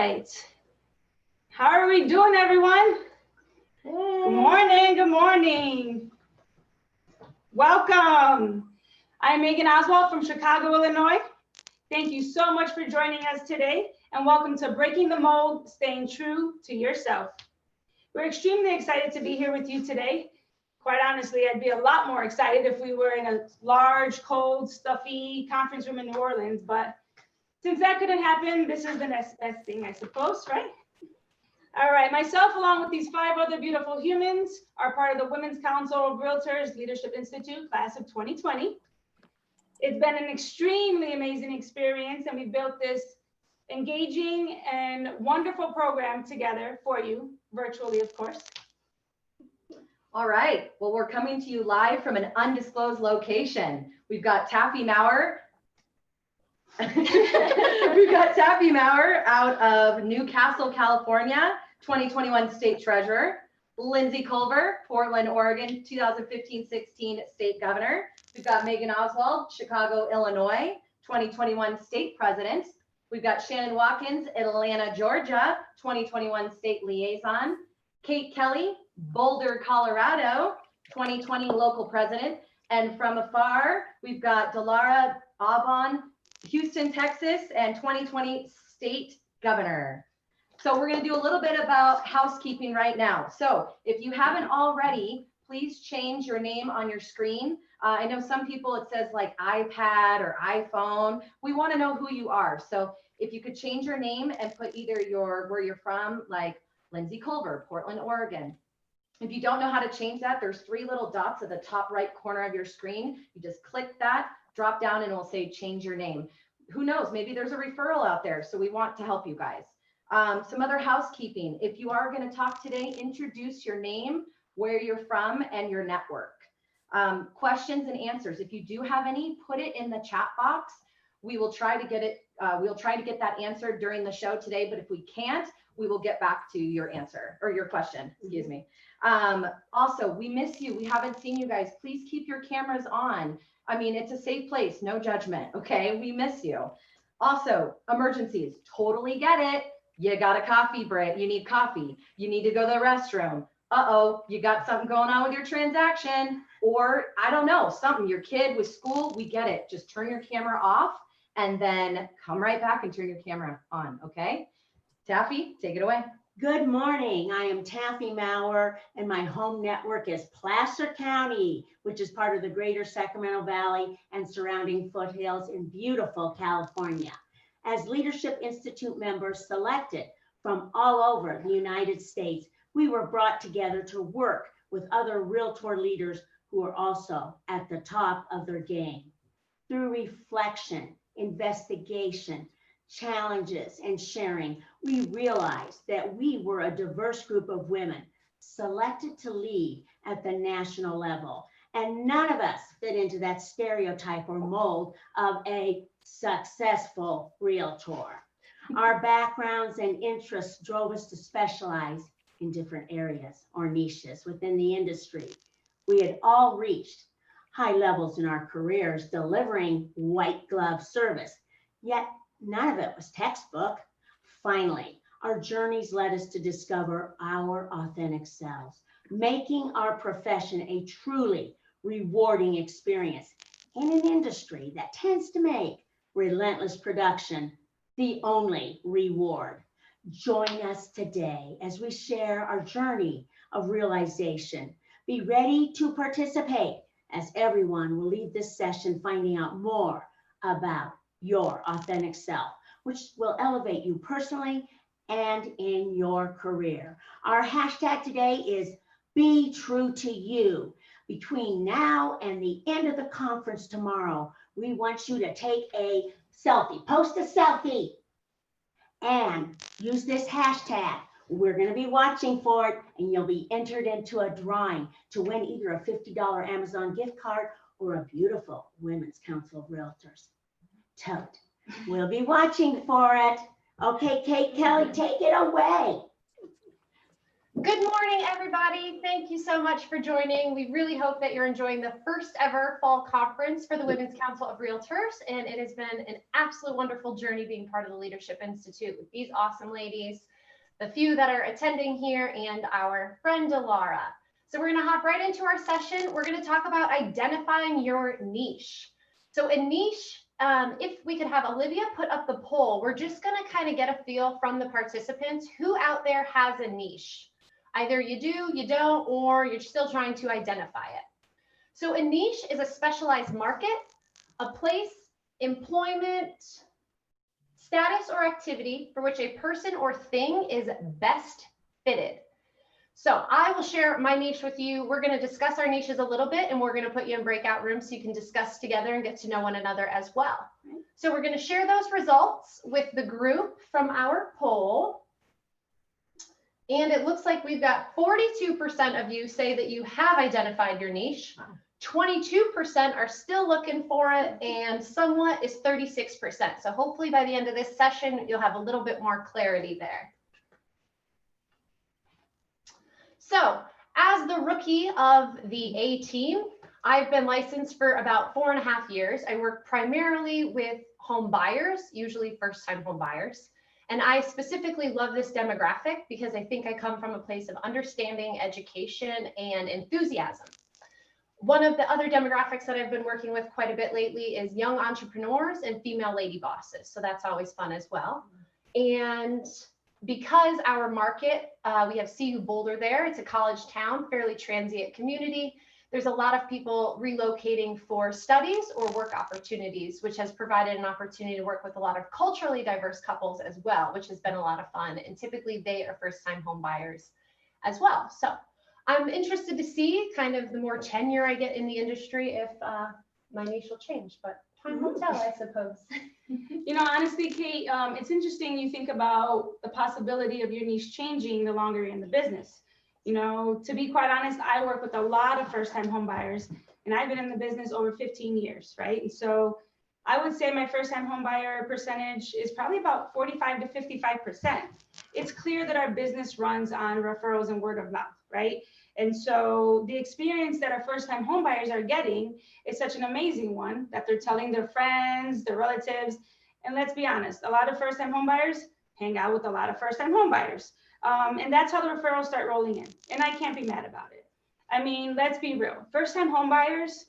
right. How are we doing, everyone? Hey. Good morning. Good morning. Welcome. I'm Megan Oswald from Chicago, Illinois. Thank you so much for joining us today, and welcome to Breaking the Mold, Staying True to Yourself. We're extremely excited to be here with you today. Quite honestly, I'd be a lot more excited if we were in a large, cold, stuffy conference room in New Orleans, but since that couldn't happen, this is the next best thing, I suppose, right? All right, myself, along with these 5 other beautiful humans, are part of the Women's Council of Realtors Leadership Institute, class of 2020. It's been an extremely amazing experience, and we built this engaging and wonderful program together for you, virtually, of course. All right, well, we're coming to you live from an undisclosed location. We've got Taffy Maurer. We've got Taffy Maurer out of Newcastle, California, 2021 State Treasurer. Lindsay Culver, Portland, Oregon, 2015-16 State Governor. We've got Megan Oswald, Chicago, Illinois, 2021 State President. We've got Shannon Watkins, Atlanta, Georgia, 2021 State Liaison. Kate Kelly, Boulder, Colorado, 2020 Local President. And from afar, we've got Delara Aubon, Houston, Texas, and 2020 State Governor. So we're going to do a little bit about housekeeping right now. So if you haven't already, please change your name on your screen. I know some people it says like iPad or iPhone. We want to know who you are. So if you could change your name and put either where you're from, like Lindsay Culver, Portland, Oregon. If you don't know how to change that, there's 3 little dots at the top right corner of your screen. You just click that, drop down, and it'll say change your name. Who knows, maybe there's a referral out there. So we want to help you guys. Some other housekeeping. If you are going to talk today, introduce your name, where you're from, and your network. Questions and answers. If you do have any, put it in the chat box. We will try to get it. We'll try to get that answered during the show today. But if we can't, we will get back to your answer or your question. Excuse me. Also, we miss you. We haven't seen you guys. Please keep your cameras on. I mean, it's a safe place. No judgment. Okay. We miss you. Also, emergencies. Totally get it. You got a coffee break. You need coffee. You need to go to the restroom. Uh-oh, you got something going on with your transaction, or I don't know, something, your kid with school, we get it. Just turn your camera off and then come right back and turn your camera on, okay? Taffy, take it away. Good morning. I am Taffy Maurer, and my home network is Placer County, which is part of the greater Sacramento Valley and surrounding foothills in beautiful California. As Leadership Institute members selected from all over the United States, we were brought together to work with other Realtor leaders who are also at the top of their game. Through reflection, investigation, challenges, and sharing, we realized that we were a diverse group of women selected to lead at the national level, and none of us fit into that stereotype or mold of a successful realtor. Our backgrounds and interests drove us to specialize in different areas or niches within the industry. We had all reached high levels in our careers delivering white glove service, yet none of it was textbook. Finally, our journeys led us to discover our authentic selves, making our profession a truly rewarding experience in an industry that tends to make relentless production the only reward. Join us today as we share our journey of realization. Be ready to participate, as everyone will leave this session finding out more about your authentic self, which will elevate you personally and in your career. Our hashtag today is Be True to You. Between now and the end of the conference tomorrow, we want you to take a selfie, post a selfie, and use this hashtag. We're going to be watching for it, and you'll be entered into a drawing to win either a $50 Amazon gift card or a beautiful Women's Council of Realtors tote. We'll be watching for it. Okay, Kate Kelly, take it away. Good morning, everybody. Thank you so much for joining. We really hope that you're enjoying the first ever fall conference for the Women's Council of Realtors. And it has been an absolute wonderful journey being part of the Leadership Institute with these awesome ladies, the few that are attending here, and our friend Delara. So we're going to hop right into our session. We're going to talk about identifying your niche. So a niche, if we could have Olivia put up the poll, we're just going to kind of get a feel from the participants who out there has a niche. Either you do, you don't, or you're still trying to identify it. So a niche is a specialized market, a place, employment, status, or activity for which a person or thing is best fitted. So I will share my niche with you. We're going to discuss our niches a little bit, and we're going to put you in breakout rooms so you can discuss together and get to know one another as well. So we're going to share those results with the group from our poll. And it looks like we've got 42% of you say that you have identified your niche. 22% are still looking for it, and somewhat is 36%. So hopefully by the end of this session, you'll have a little bit more clarity there. So as the rookie of the A team, I've been licensed for about 4.5 years. I work primarily with home buyers, usually first-time home buyers. And I specifically love this demographic because I think I come from a place of understanding, education, and enthusiasm. One of the other demographics that I've been working with quite a bit lately is young entrepreneurs and female lady bosses. So that's always fun as well. And because our market, we have CU Boulder there, it's a college town, fairly transient community. There's a lot of people relocating for studies or work opportunities, which has provided an opportunity to work with a lot of culturally diverse couples as well, which has been a lot of fun. And typically they are first-time home buyers as well. So I'm interested to see kind of the more tenure I get in the industry if my niche will change, but time will tell, I suppose. You know, honestly, Kate, it's interesting you think about the possibility of your niche changing the longer you're in the business. You know, to be quite honest, I work with a lot of first-time home buyers, and I've been in the business over 15 years, right? And so I would say my first-time home buyer percentage is probably about 45 to 55%. It's clear that our business runs on referrals and word of mouth, right? And so the experience that our first-time home buyers are getting is such an amazing one that they're telling their friends, their relatives. And let's be honest, a lot of first-time home buyers hang out with a lot of first-time home buyers. And that's how the referrals start rolling in. And I can't be mad about it. I mean, let's be real. First-time home buyers,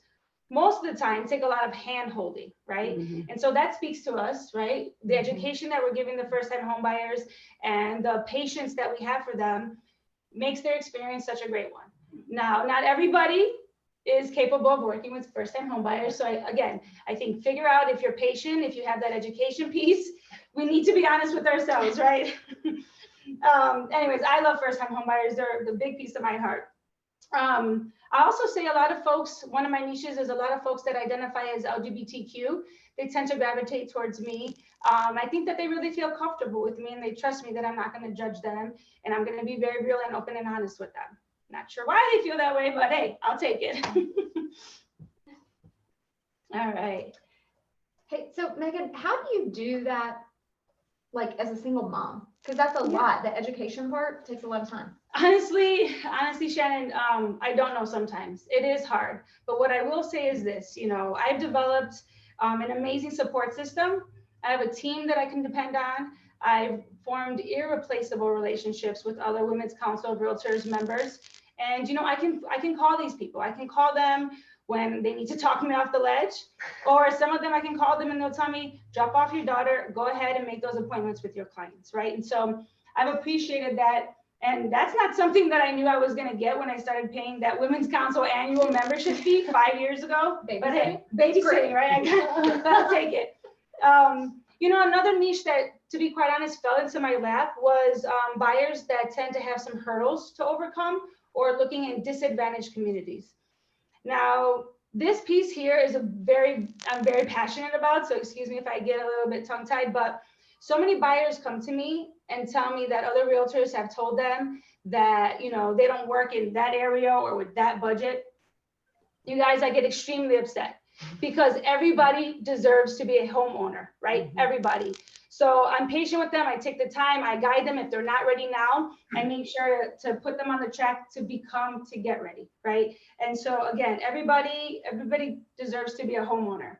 most of the time, take a lot of hand-holding, right? Mm-hmm. And so that speaks to us, right? The education that we're giving the first-time home buyers and the patience that we have for them makes their experience such a great one. Now, not everybody is capable of working with first-time home buyers. So I think figure out if you're patient, if you have that education piece. We need to be honest with ourselves, right? Anyways, I love first-time home buyers. They're the big piece of my heart. I also say a lot of folks, one of my niches is a lot of folks that identify as LGBTQ. They tend to gravitate towards me. I think that they really feel comfortable with me and they trust me that I'm not going to judge them and I'm going to be very real and open and honest with them. Not sure why they feel that way, but hey, I'll take it. All right. Hey, so Megan, how do you do that, like as a single mom? Because that's a lot. The education part takes a lot of time. Honestly, Shannon, I don't know sometimes. It is hard. But what I will say is this, you know, I've developed an amazing support system. I have a team that I can depend on. I've formed irreplaceable relationships with other Women's Council of Realtors members. And, you know, I can call these people. I can call them when they need to talk me off the ledge, or some of them I can call them and they'll tell me, drop off your daughter, go ahead and make those appointments with your clients, right? And so I've appreciated that. And that's not something that I knew I was going to get when I started paying that Women's Council annual membership fee 5 years ago. But hey, babysitting, right? I'll take it. You know, another niche that, to be quite honest, fell into my lap was buyers that tend to have some hurdles to overcome or looking in disadvantaged communities. Now, this piece here is I'm very passionate about, so excuse me if I get a little bit tongue-tied, but so many buyers come to me and tell me that other realtors have told them that, you know, they don't work in that area or with that budget. You guys, I get extremely upset because everybody deserves to be a homeowner, right? Mm-hmm. Everybody. So I'm patient with them. I take the time, I guide them. If they're not ready now, I make sure to put them on the track to get ready, right? And so again, everybody deserves to be a homeowner.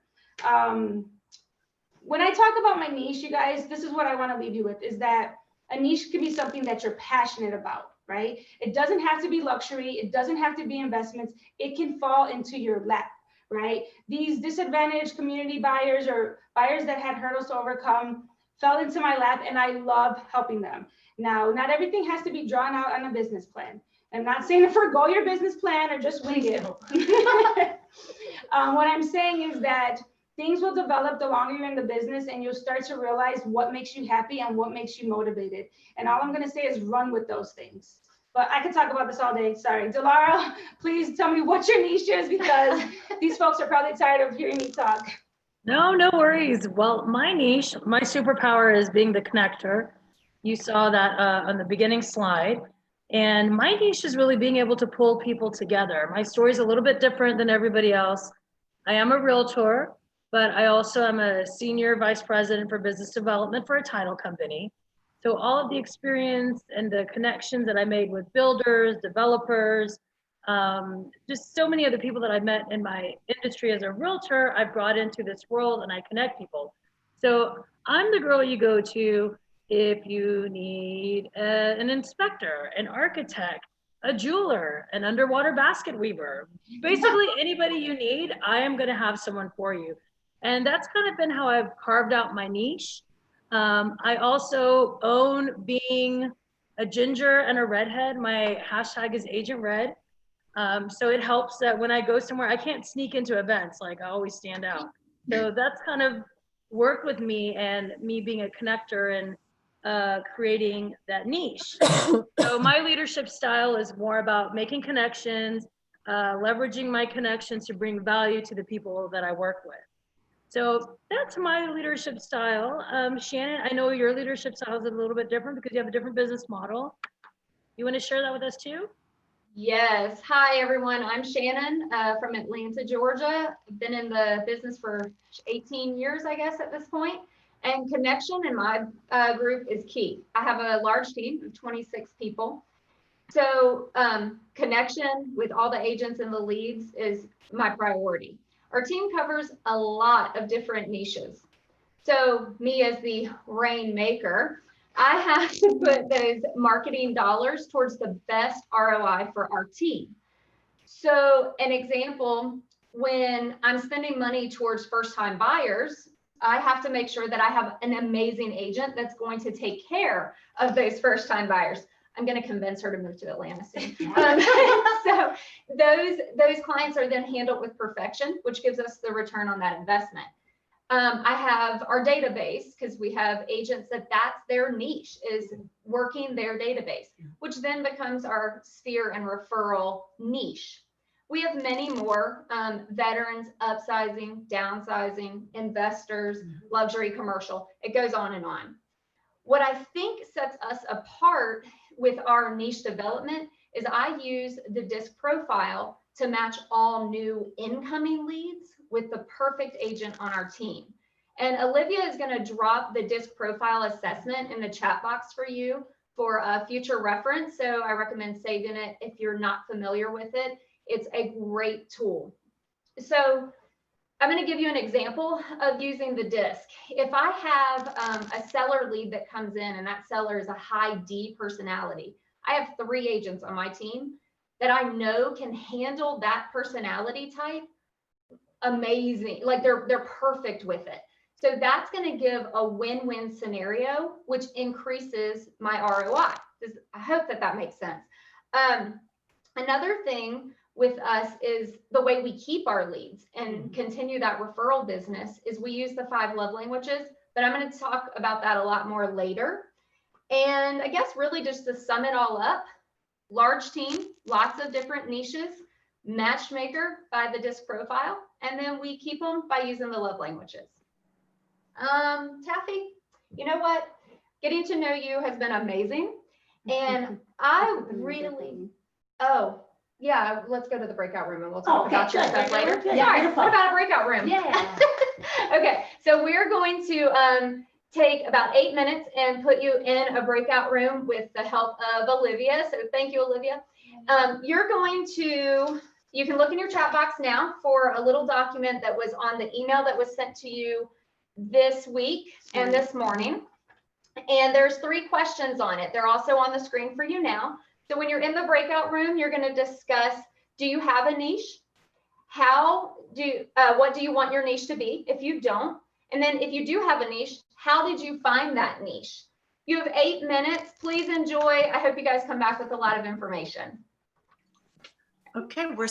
When I talk about my niche, you guys, this is what I want to leave you with, is that a niche could be something that you're passionate about, right? It doesn't have to be luxury. It doesn't have to be investments. It can fall into your lap, right? These disadvantaged community buyers or buyers that had hurdles to overcome fell into my lap, and I love helping them. Now, not everything has to be drawn out on a business plan. I'm not saying to forgo your business plan or just wing it. What I'm saying is that things will develop the longer you're in the business, and you'll start to realize what makes you happy and what makes you motivated. And all I'm going to say is run with those things. But I could talk about this all day. Sorry. Delara, please tell me what your niche is, because these folks are probably tired of hearing me talk. No worries. Well, my niche, my superpower is being the connector. You saw that on the beginning slide. And my niche is really being able to pull people together. My story is a little bit different than everybody else. I am a realtor, but I also am a senior vice president for business development for a title company. So all of the experience and the connections that I made with builders, developers, just so many of the people that I've met in my industry as a realtor, I've brought into this world, and I connect people. So I'm the girl you go to if you need an inspector, an architect, a jeweler, an underwater basket weaver. Basically anybody you need, I am gonna have someone for you. And that's kind of been how I've carved out my niche. I also own being a ginger and a redhead. My hashtag is Agent Red. So it helps that when I go somewhere, I can't sneak into events, like I always stand out. So that's kind of worked with me, and me being a connector and creating that niche. So my leadership style is more about making connections, leveraging my connections to bring value to the people that I work with. So that's my leadership style. Shannon, I know your leadership style is a little bit different because you have a different business model. You want to share that with us too? Yes. Hi, everyone. I'm Shannon from Atlanta, Georgia. I've been in the business for 18 years, I guess, at this point. And connection in my group is key. I have a large team of 26 people. So connection with all the agents and the leads is my priority. Our team covers a lot of different niches. So me as the rainmaker, I have to put those marketing dollars towards the best ROI for our team. So an example, when I'm spending money towards first-time buyers, I have to make sure that I have an amazing agent that's going to take care of those first-time buyers. I'm going to convince her to move to Atlanta soon. So those clients are then handled with perfection, which gives us the return on that investment. I have our database, because we have agents that's their niche, is working their database, which then becomes our sphere and referral niche. We have many more veterans, upsizing, downsizing, investors, luxury commercial. It goes on and on. What I think sets us apart with our niche development is I use the DISC profile to match all new incoming leads with the perfect agent on our team. And Olivia is going to drop the DISC profile assessment in the chat box for you for a future reference. So I recommend saving it if you're not familiar with it. It's a great tool. So I'm going to give you an example of using the DISC. If I have a seller lead that comes in, and that seller is a high D personality, I have 3 agents on my team that I know can handle that personality type amazing. Like they're perfect with it. So that's going to give a win-win scenario, which increases my ROI. I hope that makes sense. Another thing with us is the way we keep our leads and continue that referral business is we use the 5 love languages, but I'm going to talk about that a lot more later. And I guess really just to sum it all up, large team, lots of different niches, matchmaker by the DISC profile, and then we keep them by using the love languages. Taffy, you know what? Getting to know you has been amazing. And I really, yeah, let's go to the breakout room and we'll talk about your stuff later. Yeah, Sorry, what about a breakout room? Yeah. Okay, so we're going to take about 8 minutes and put you in a breakout room with the help of Olivia. So thank you, Olivia. You can look in your chat box now for a little document that was on the email that was sent to you this week and this morning. And there's 3 questions on it. They're also on the screen for you now. So when you're in the breakout room, you're going to discuss, do you have a niche? What do you want your niche to be if you don't? And then if you do have a niche, how did you find that niche? You have 8 minutes. Please enjoy. I hope you guys come back with a lot of information. Okay, we're